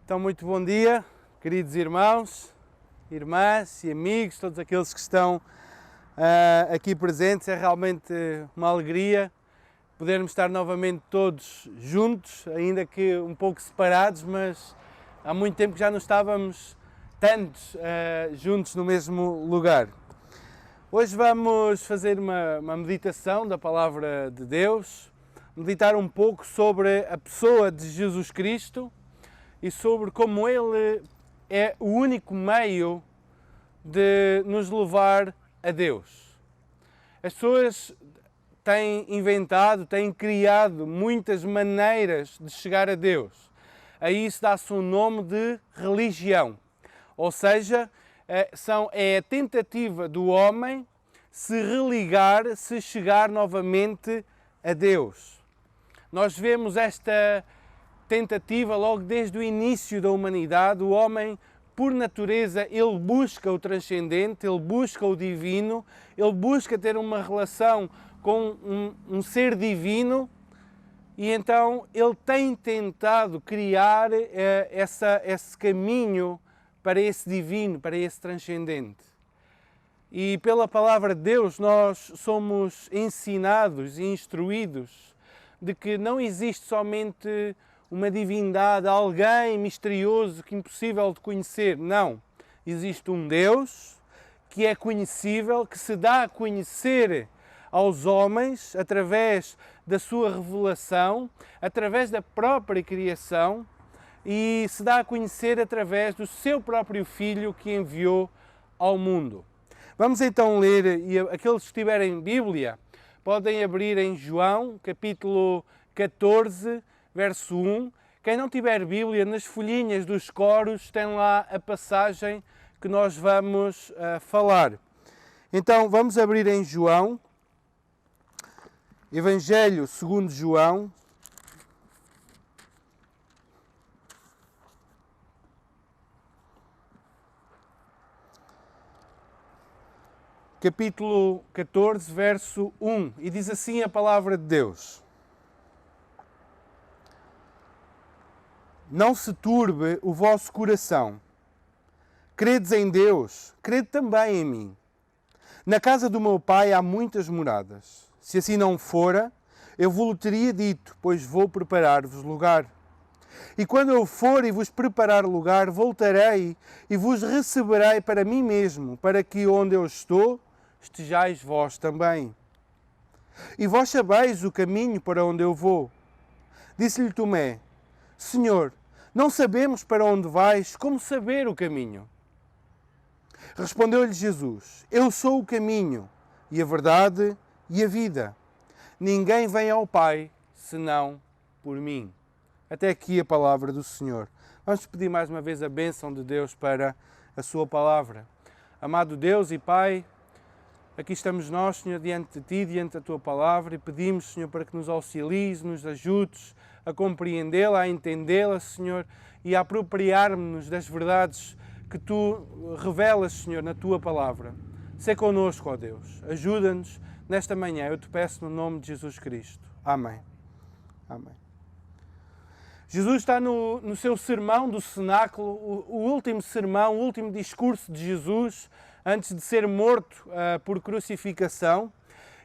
Então, muito bom dia, queridos irmãos, irmãs e amigos, todos aqueles que estão aqui presentes. É realmente uma alegria podermos estar novamente todos juntos, ainda que um pouco separados, mas há muito tempo que já não estávamos tantos juntos no mesmo lugar. Hoje vamos fazer uma meditação da Palavra de Deus, meditar um pouco sobre a pessoa de Jesus Cristo e sobre como Ele é o único meio de nos levar a Deus. As pessoas têm inventado, têm criado muitas maneiras de chegar a Deus. A isso dá-se um nome de religião. Ou seja, é a tentativa do homem se religar, se chegar novamente a Deus. Nós vemos esta tentativa logo desde o início da humanidade. O homem, por natureza, ele busca o transcendente, ele busca o divino, ele busca ter uma relação com um ser divino, e então ele tem tentado criar esse caminho para esse divino, para esse transcendente. E pela palavra de Deus nós somos ensinados e instruídos de que não existe somente uma divindade, alguém misterioso que é impossível de conhecer. Não. Existe um Deus que é conhecível, que se dá a conhecer aos homens através da sua revelação, através da própria criação, e se dá a conhecer através do seu próprio Filho que enviou ao mundo. Vamos então ler, e aqueles que tiverem Bíblia podem abrir em João, capítulo 14, verso 1. Quem não tiver Bíblia, nas folhinhas dos coros tem lá a passagem que nós vamos falar. Então vamos abrir em João, Evangelho segundo João, capítulo 14, verso 1, e diz assim a palavra de Deus: Não se turbe o vosso coração. Credes em Deus, crede também em mim. Na casa do meu Pai há muitas moradas. Se assim não fora, eu vos teria dito, pois vou preparar-vos lugar. E quando eu for e vos preparar lugar, voltarei e vos receberei para mim mesmo, para que onde eu estou, estejais vós também. E vós sabeis o caminho para onde eu vou. Disse-lhe Tomé: Senhor, não sabemos para onde vais, como saber o caminho? Respondeu-lhe Jesus: Eu sou o caminho, e a verdade e a vida. Ninguém vem ao Pai, senão por mim. Até aqui a palavra do Senhor. Vamos pedir mais uma vez a bênção de Deus para a sua palavra. Amado Deus e Pai, aqui estamos nós, Senhor, diante de Ti, diante da Tua palavra, e pedimos, Senhor, para que nos auxilies, nos ajudes a compreendê-la, a entendê-la, Senhor, e a apropriarmos-nos das verdades que Tu revelas, Senhor, na Tua palavra. Sê connosco, ó Deus. Ajuda-nos nesta manhã, eu te peço no nome de Jesus Cristo. Amém. Amém. Jesus está no seu sermão do cenáculo, o último sermão, o último discurso de Jesus antes de ser morto por crucificação.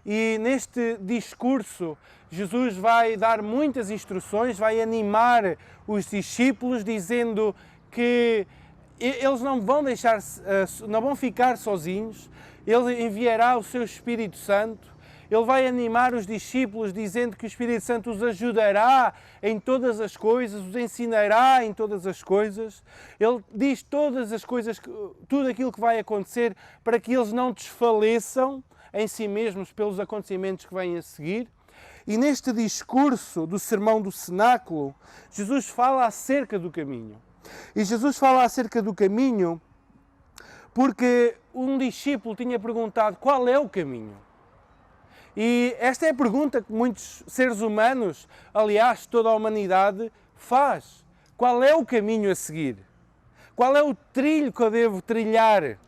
E neste discurso, Jesus vai dar muitas instruções, vai animar os discípulos, dizendo que eles não vão ficar sozinhos, Ele enviará o seu Espírito Santo. Ele vai animar os discípulos dizendo que o Espírito Santo os ajudará em todas as coisas, os ensinará em todas as coisas. Ele diz todas as coisas, tudo aquilo que vai acontecer para que eles não desfaleçam em si mesmos pelos acontecimentos que vêm a seguir. E neste discurso do Sermão do Cenáculo, Jesus fala acerca do caminho. E Jesus fala acerca do caminho porque um discípulo tinha perguntado: qual é o caminho? E esta é a pergunta que muitos seres humanos, aliás, toda a humanidade, faz. Qual é o caminho a seguir? Qual é o trilho que eu devo trilhar?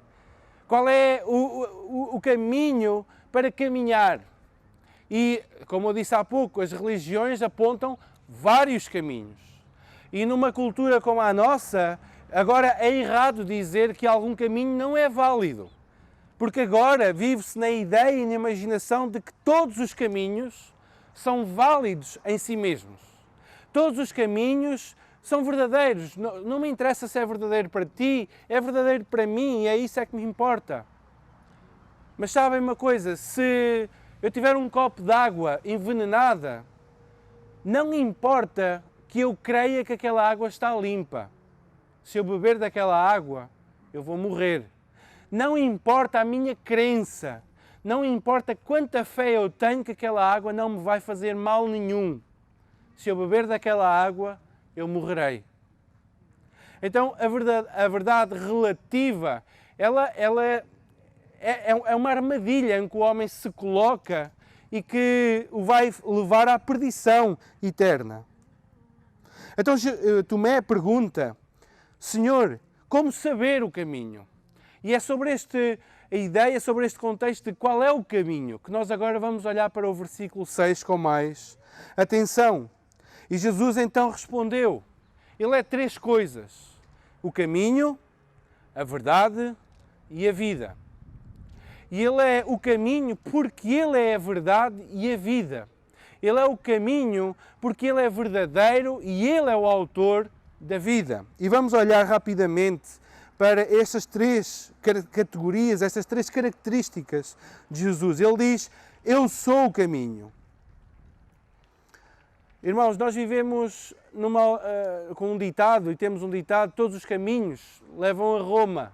Qual é o caminho para caminhar? E, como eu disse há pouco, as religiões apontam vários caminhos. E numa cultura como a nossa, agora é errado dizer que algum caminho não é válido. Porque agora vive-se na ideia e na imaginação de que todos os caminhos são válidos em si mesmos. Todos os caminhos são verdadeiros. Não me interessa se é verdadeiro para ti, é verdadeiro para mim e é isso é que me importa. Mas sabem uma coisa, se eu tiver um copo de água envenenada, não importa que eu creia que aquela água está limpa. Se eu beber daquela água, eu vou morrer. Não importa a minha crença, não importa quanta fé eu tenho que aquela água não me vai fazer mal nenhum. Se eu beber daquela água, eu morrerei. Então, a verdade relativa, ela é uma armadilha em que o homem se coloca e que o vai levar à perdição eterna. Então, Tomé pergunta, Senhor, como saber o caminho? E é sobre a ideia, sobre este contexto de qual é o caminho, que nós agora vamos olhar para o versículo 6 com mais atenção. E Jesus então respondeu, ele é três coisas, o caminho, a verdade e a vida. E ele é o caminho porque ele é a verdade e a vida. Ele é o caminho porque ele é verdadeiro e ele é o autor da vida. E vamos olhar rapidamente para estas três categorias, estas três características de Jesus. Ele diz, eu sou o caminho. Irmãos, nós vivemos com um ditado, e temos um ditado, todos os caminhos levam a Roma.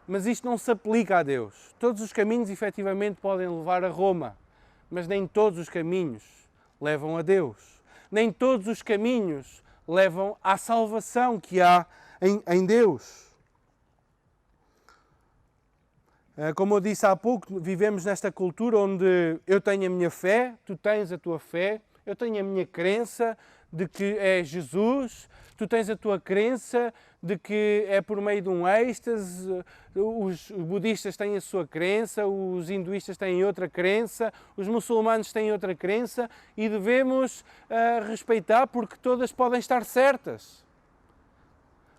Mas isto não se aplica a Deus. Todos os caminhos, efetivamente, podem levar a Roma, mas nem todos os caminhos levam a Deus. Nem todos os caminhos levam à salvação que há em Deus. Como eu disse há pouco, vivemos nesta cultura onde eu tenho a minha fé, tu tens a tua fé, eu tenho a minha crença de que é Jesus, tu tens a tua crença de que é por meio de um êxtase, os budistas têm a sua crença, os hinduístas têm outra crença, os muçulmanos têm outra crença e devemos respeitar porque todas podem estar certas.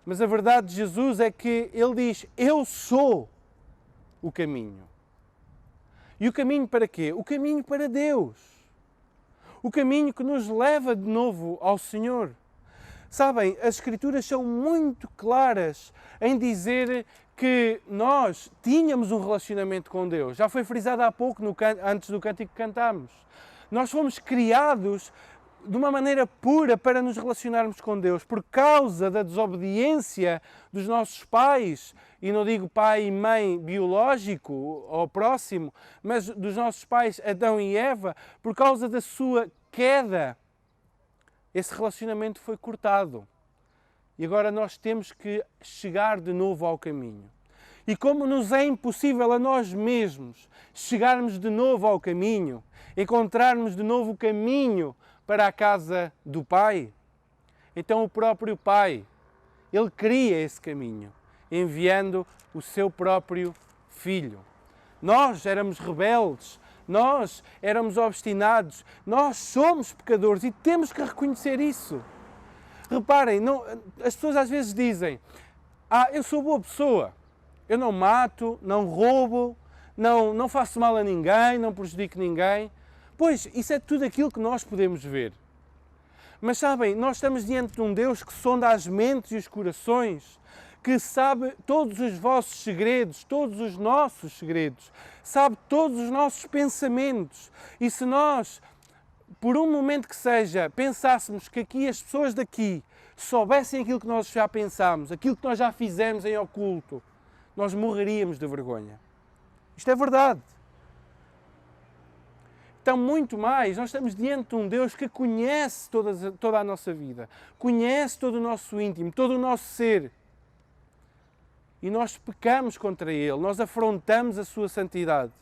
Mas a verdade de Jesus é que ele diz, eu sou o caminho. E o caminho para quê? O caminho para Deus. O caminho que nos leva de novo ao Senhor. Sabem, as Escrituras são muito claras em dizer que nós tínhamos um relacionamento com Deus. Já foi frisado há pouco, antes do cântico que cantámos. Nós fomos criados de uma maneira pura para nos relacionarmos com Deus, por causa da desobediência dos nossos pais, e não digo pai e mãe biológico ou próximo, mas dos nossos pais Adão e Eva, por causa da sua queda, esse relacionamento foi cortado. E agora nós temos que chegar de novo ao caminho. E como nos é impossível a nós mesmos chegarmos de novo ao caminho, encontrarmos de novo o caminho para a casa do Pai, então o próprio Pai, Ele cria esse caminho, enviando o seu próprio Filho. Nós éramos rebeldes, nós éramos obstinados, nós somos pecadores e temos que reconhecer isso. Reparem, as pessoas às vezes dizem, eu sou boa pessoa, eu não mato, não roubo, não faço mal a ninguém, não prejudico ninguém. Pois, isso é tudo aquilo que nós podemos ver. Mas sabem, nós estamos diante de um Deus que sonda as mentes e os corações, que sabe todos os vossos segredos, todos os nossos segredos, sabe todos os nossos pensamentos. E se nós, por um momento que seja, pensássemos que aqui as pessoas daqui soubessem aquilo que nós já pensámos, aquilo que nós já fizemos em oculto, nós morreríamos de vergonha. Isto é verdade. Então, muito mais, nós estamos diante de um Deus que conhece toda a nossa vida, conhece todo o nosso íntimo, todo o nosso ser. E nós pecamos contra Ele, nós afrontamos a sua santidade.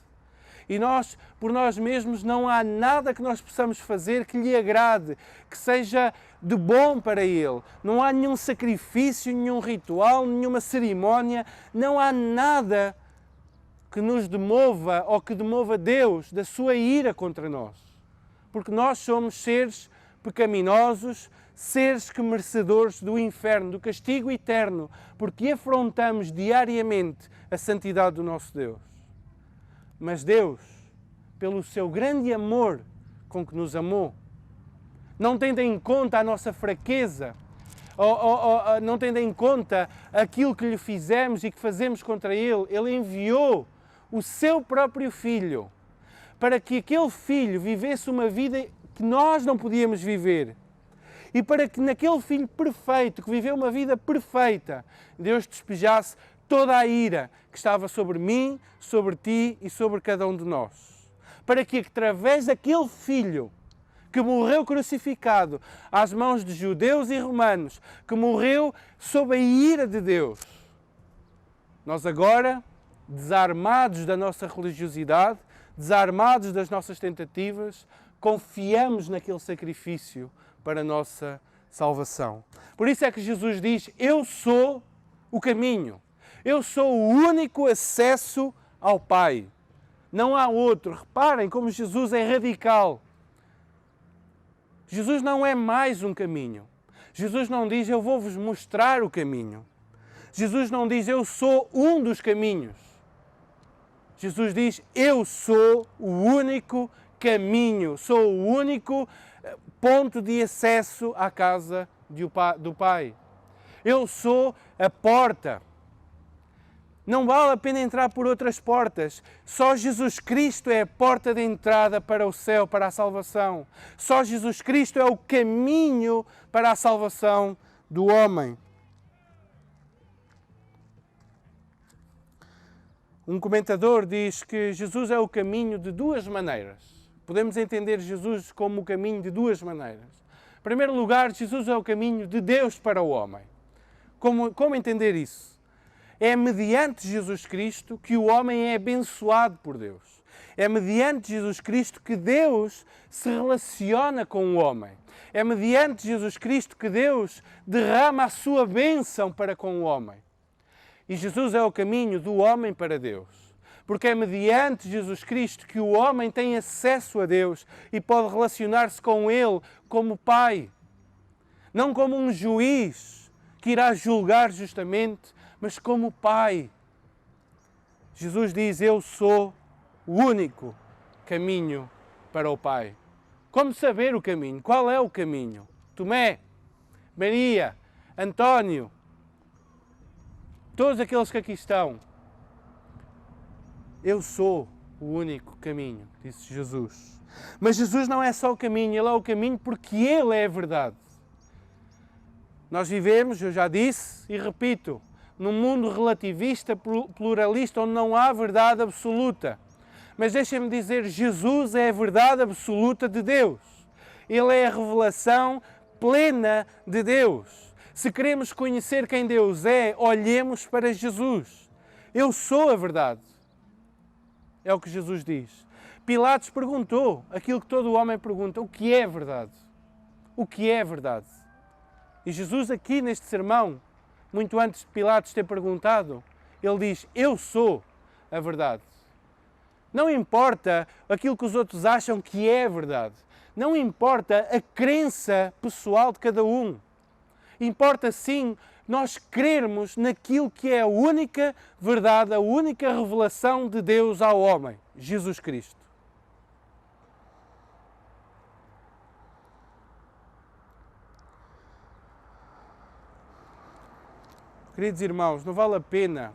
E nós, por nós mesmos, não há nada que nós possamos fazer que lhe agrade, que seja de bom para Ele. Não há nenhum sacrifício, nenhum ritual, nenhuma cerimónia, não há nada que nos demova ou que demova Deus da sua ira contra nós. Porque nós somos seres pecaminosos, seres que merecedores do inferno, do castigo eterno, porque afrontamos diariamente a santidade do nosso Deus. Mas Deus, pelo seu grande amor com que nos amou, não tendo em conta a nossa fraqueza, não tendo em conta aquilo que lhe fizemos e que fazemos contra Ele, Ele enviou o seu próprio Filho para que aquele Filho vivesse uma vida que nós não podíamos viver. E para que naquele Filho perfeito, que viveu uma vida perfeita, Deus despejasse toda a ira que estava sobre mim, sobre ti e sobre cada um de nós. Para que através daquele Filho que morreu crucificado às mãos de judeus e romanos, que morreu sob a ira de Deus, nós agora, desarmados da nossa religiosidade, desarmados das nossas tentativas, confiamos naquele sacrifício para a nossa salvação. Por isso é que Jesus diz: eu sou o caminho, eu sou o único acesso ao Pai. Não há outro. Reparem como Jesus é radical. Jesus não é mais um caminho. Jesus não diz: eu vou-vos mostrar o caminho. Jesus não diz: eu sou um dos caminhos. Jesus diz: eu sou o único caminho, sou o único ponto de acesso à casa do Pai. Eu sou a porta. Não vale a pena entrar por outras portas. Só Jesus Cristo é a porta de entrada para o céu, para a salvação. Só Jesus Cristo é o caminho para a salvação do homem. Um comentador diz que Jesus é o caminho de duas maneiras. Podemos entender Jesus como o caminho de duas maneiras. Em primeiro lugar, Jesus é o caminho de Deus para o homem. Como entender isso? É mediante Jesus Cristo que o homem é abençoado por Deus. É mediante Jesus Cristo que Deus se relaciona com o homem. É mediante Jesus Cristo que Deus derrama a sua bênção para com o homem. E Jesus é o caminho do homem para Deus. Porque é mediante Jesus Cristo que o homem tem acesso a Deus e pode relacionar-se com Ele como Pai. Não como um juiz que irá julgar justamente, mas como Pai. Jesus diz: eu sou o único caminho para o Pai. Como saber o caminho? Qual é o caminho? Tomé, Maria, António, todos aqueles que aqui estão. Eu sou o único caminho, disse Jesus. Mas Jesus não é só o caminho, Ele é o caminho porque Ele é a verdade. Nós vivemos, eu já disse e repito, num mundo relativista, pluralista, onde não há verdade absoluta. Mas deixem-me dizer, Jesus é a verdade absoluta de Deus. Ele é a revelação plena de Deus. Se queremos conhecer quem Deus é, olhemos para Jesus. Eu sou a verdade. É o que Jesus diz. Pilatos perguntou aquilo que todo homem pergunta: o que é verdade? O que é verdade? E Jesus aqui neste sermão, muito antes de Pilatos ter perguntado, ele diz: eu sou a verdade. Não importa aquilo que os outros acham que é verdade. Não importa a crença pessoal de cada um. Importa sim nós crermos naquilo que é a única verdade, a única revelação de Deus ao homem, Jesus Cristo. Queridos irmãos, não vale a pena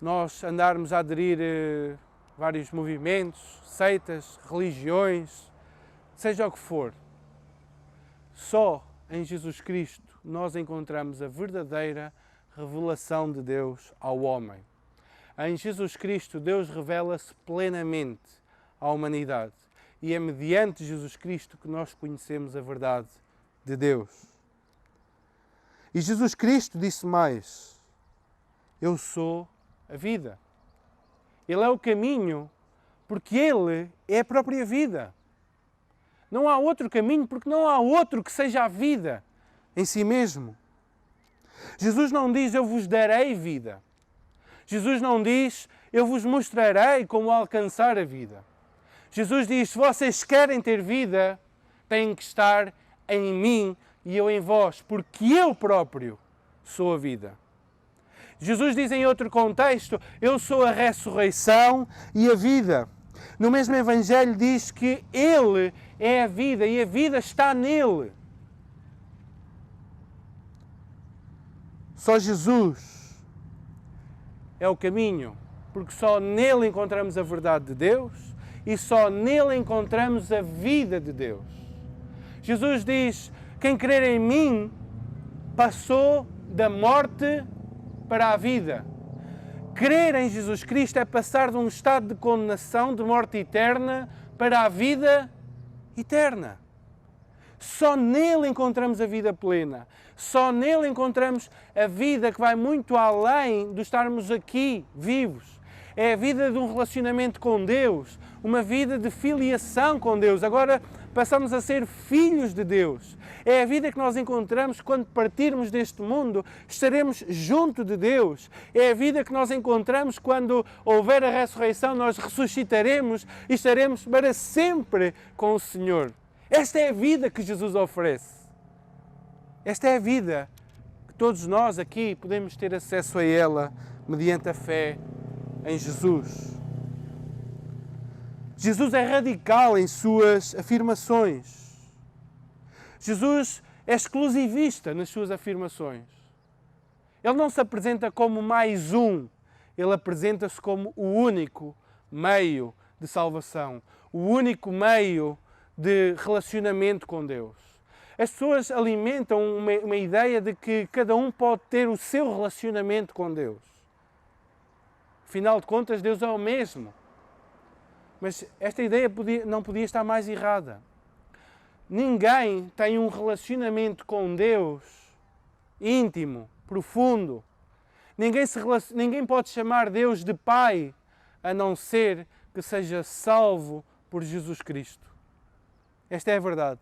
nós andarmos a aderir vários movimentos, seitas, religiões, seja o que for. Só em Jesus Cristo nós encontramos a verdadeira revelação de Deus ao homem. Em Jesus Cristo Deus revela-se plenamente à humanidade e é mediante Jesus Cristo que nós conhecemos a verdade de Deus. E Jesus Cristo disse mais: eu sou a vida. Ele é o caminho porque Ele é a própria vida. Não há outro caminho porque não há outro que seja a vida em si mesmo. Jesus não diz: eu vos darei vida. Jesus não diz: eu vos mostrarei como alcançar a vida. Jesus diz: se vocês querem ter vida, têm que estar em mim e eu em vós, porque eu próprio sou a vida. Jesus diz em outro contexto, eu sou a ressurreição e a vida. No mesmo Evangelho diz que Ele é a vida e a vida está nele. Só Jesus é o caminho, porque só nele encontramos a verdade de Deus e só nele encontramos a vida de Deus. Jesus diz, quem crer em mim passou da morte para a vida. Crer em Jesus Cristo é passar de um estado de condenação, de morte eterna, para a vida eterna. Só nele encontramos a vida plena. Só nele encontramos a vida que vai muito além de estarmos aqui vivos. É a vida de um relacionamento com Deus, uma vida de filiação com Deus. Agora passamos a ser filhos de Deus. É a vida que nós encontramos quando partirmos deste mundo, estaremos junto de Deus. É a vida que nós encontramos quando houver a ressurreição, nós ressuscitaremos e estaremos para sempre com o Senhor. Esta é a vida que Jesus oferece. Esta é a vida que todos nós aqui podemos ter acesso a ela mediante a fé em Jesus. Jesus é radical em suas afirmações. Jesus é exclusivista nas suas afirmações. Ele não se apresenta como mais um, ele apresenta-se como o único meio de salvação, o único meio de relacionamento com Deus. As pessoas alimentam uma ideia de que cada um pode ter o seu relacionamento com Deus. Afinal de contas, Deus é o mesmo. Mas esta ideia não podia estar mais errada. Ninguém tem um relacionamento com Deus íntimo, profundo. Ninguém pode chamar Deus de Pai, a não ser que seja salvo por Jesus Cristo. Esta é a verdade.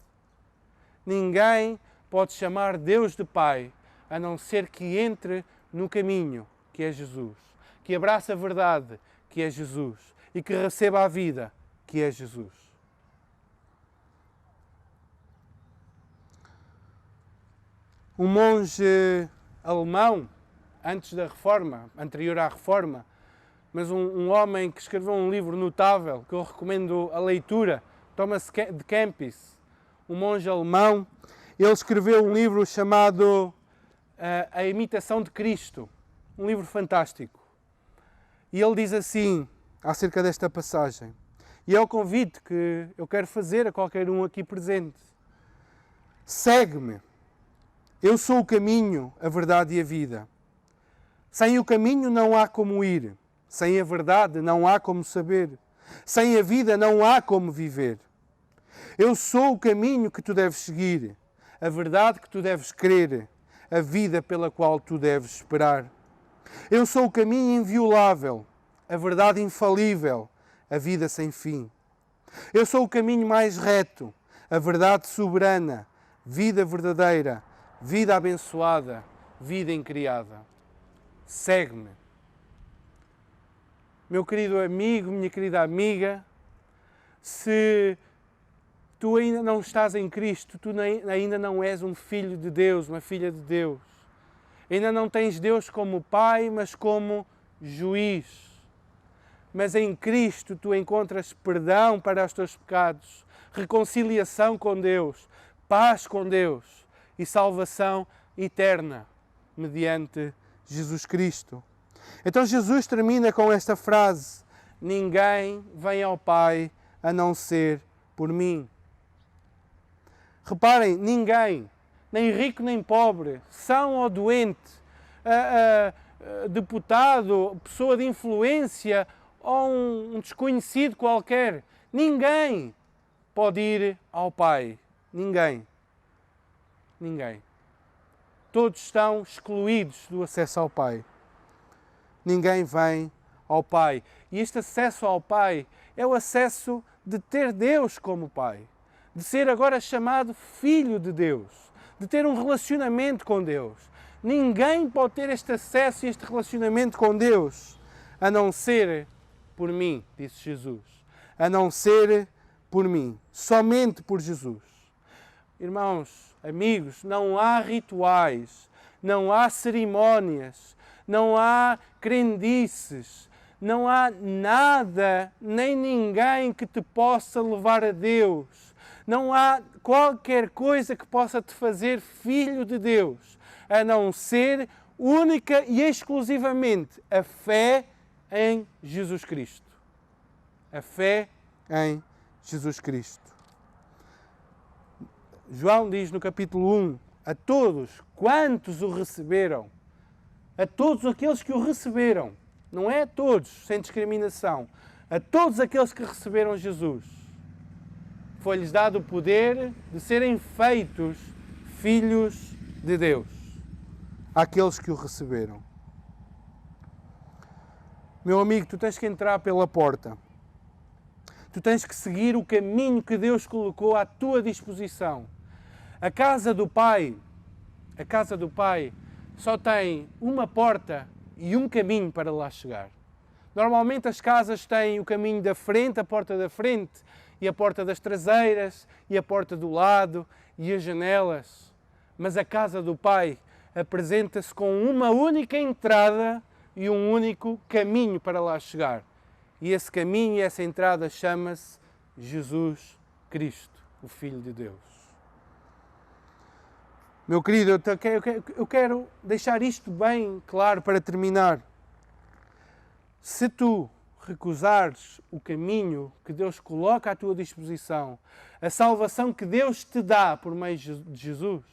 Ninguém pode chamar Deus de Pai, a não ser que entre no caminho, que é Jesus, que abraça a verdade, que é Jesus, e que receba a vida, que é Jesus. Um monge alemão, antes da Reforma, anterior à Reforma, mas um homem que escreveu um livro notável, que eu recomendo a leitura, Thomas de Kempis, um monge alemão, ele escreveu um livro chamado A Imitação de Cristo, um livro fantástico. E ele diz assim, acerca desta passagem, e é o convite que eu quero fazer a qualquer um aqui presente. Segue-me. Eu sou o caminho, a verdade e a vida. Sem o caminho não há como ir. Sem a verdade não há como saber. Sem a vida não há como viver. Eu sou o caminho que tu deves seguir, a verdade que tu deves crer, a vida pela qual tu deves esperar. Eu sou o caminho inviolável, a verdade infalível, a vida sem fim. Eu sou o caminho mais reto, a verdade soberana, vida verdadeira, vida abençoada, vida incriada. Segue-me. Meu querido amigo, minha querida amiga, se tu ainda não estás em Cristo, tu ainda não és um filho de Deus, uma filha de Deus. Ainda não tens Deus como Pai, mas como juiz. Mas em Cristo tu encontras perdão para os teus pecados, reconciliação com Deus, paz com Deus e salvação eterna mediante Jesus Cristo. Então Jesus termina com esta frase: ninguém vem ao Pai a não ser por mim. Reparem, ninguém, nem rico nem pobre, são ou doente, deputado, pessoa de influência ou um desconhecido qualquer, ninguém pode ir ao Pai. Ninguém. Ninguém. Todos estão excluídos do acesso ao Pai. Ninguém vem ao Pai. E este acesso ao Pai é o acesso de ter Deus como Pai, de ser agora chamado filho de Deus, de ter um relacionamento com Deus. Ninguém pode ter este acesso e este relacionamento com Deus a não ser por mim, disse Jesus. A não ser por mim. Somente por Jesus. irmãos, amigos, não há rituais, não há cerimónias, não há crendices, não há nada, nem ninguém que te possa levar a Deus. Não há qualquer coisa que possa te fazer filho de Deus, a não ser única e exclusivamente a fé em Jesus Cristo. A fé em Jesus Cristo. João diz no capítulo 1, a todos quantos o receberam, a todos aqueles que o receberam, não é a todos, sem discriminação, a todos aqueles que receberam Jesus, foi-lhes dado o poder de serem feitos filhos de Deus, àqueles que o receberam. Meu amigo, tu tens que entrar pela porta. Tu tens que seguir o caminho que Deus colocou à tua disposição. A casa do Pai só tem uma porta e um caminho para lá chegar. Normalmente as casas têm o caminho da frente, a porta da frente, e a porta das traseiras, e a porta do lado, e as janelas. Mas a casa do Pai apresenta-se com uma única entrada e um único caminho para lá chegar. E esse caminho e essa entrada chama-se Jesus Cristo, o Filho de Deus. Meu querido, eu quero deixar isto bem claro para terminar. Se tu recusares o caminho que Deus coloca à tua disposição, a salvação que Deus te dá por meio de Jesus,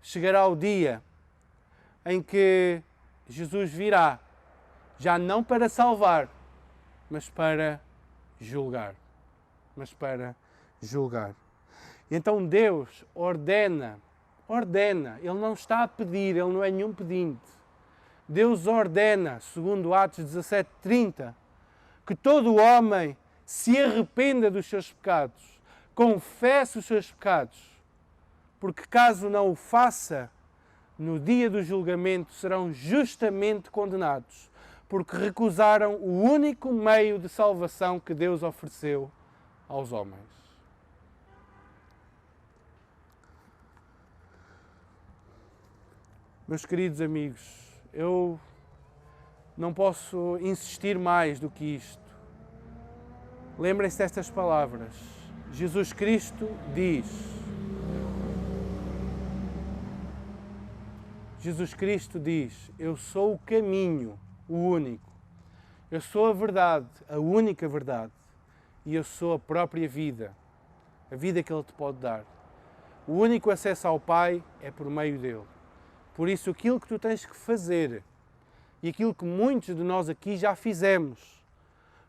chegará o dia em que Jesus virá, já não para salvar, mas para julgar. E então Deus ordena, Ele não está a pedir, Ele não é nenhum pedinte. Deus ordena, segundo Atos 17:30, que todo homem se arrependa dos seus pecados, confesse os seus pecados, porque caso não o faça, no dia do julgamento serão justamente condenados, porque recusaram o único meio de salvação que Deus ofereceu aos homens. Meus queridos amigos, eu não posso insistir mais do que isto. Lembrem-se destas palavras. Jesus Cristo diz: eu sou o caminho, o único. Eu sou a verdade, a única verdade. E eu sou a própria vida, a vida que Ele te pode dar. O único acesso ao Pai é por meio dEle. Por isso, aquilo que tu tens que fazer, e aquilo que muitos de nós aqui já fizemos,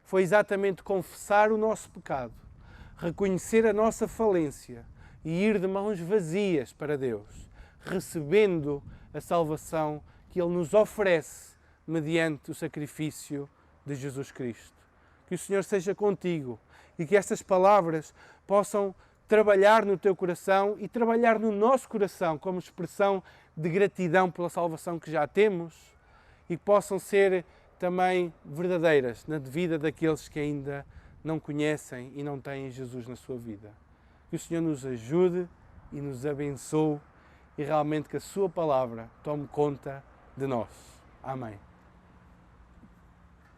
foi exatamente confessar o nosso pecado, reconhecer a nossa falência e ir de mãos vazias para Deus, recebendo a salvação que Ele nos oferece mediante o sacrifício de Jesus Cristo. Que o Senhor seja contigo e que estas palavras possam trabalhar no teu coração e trabalhar no nosso coração como expressão de gratidão pela salvação que já temos e que possam ser também verdadeiras na vida daqueles que ainda não conhecem e não têm Jesus na sua vida. Que o Senhor nos ajude e nos abençoe e realmente que a sua palavra tome conta de nós. Amém.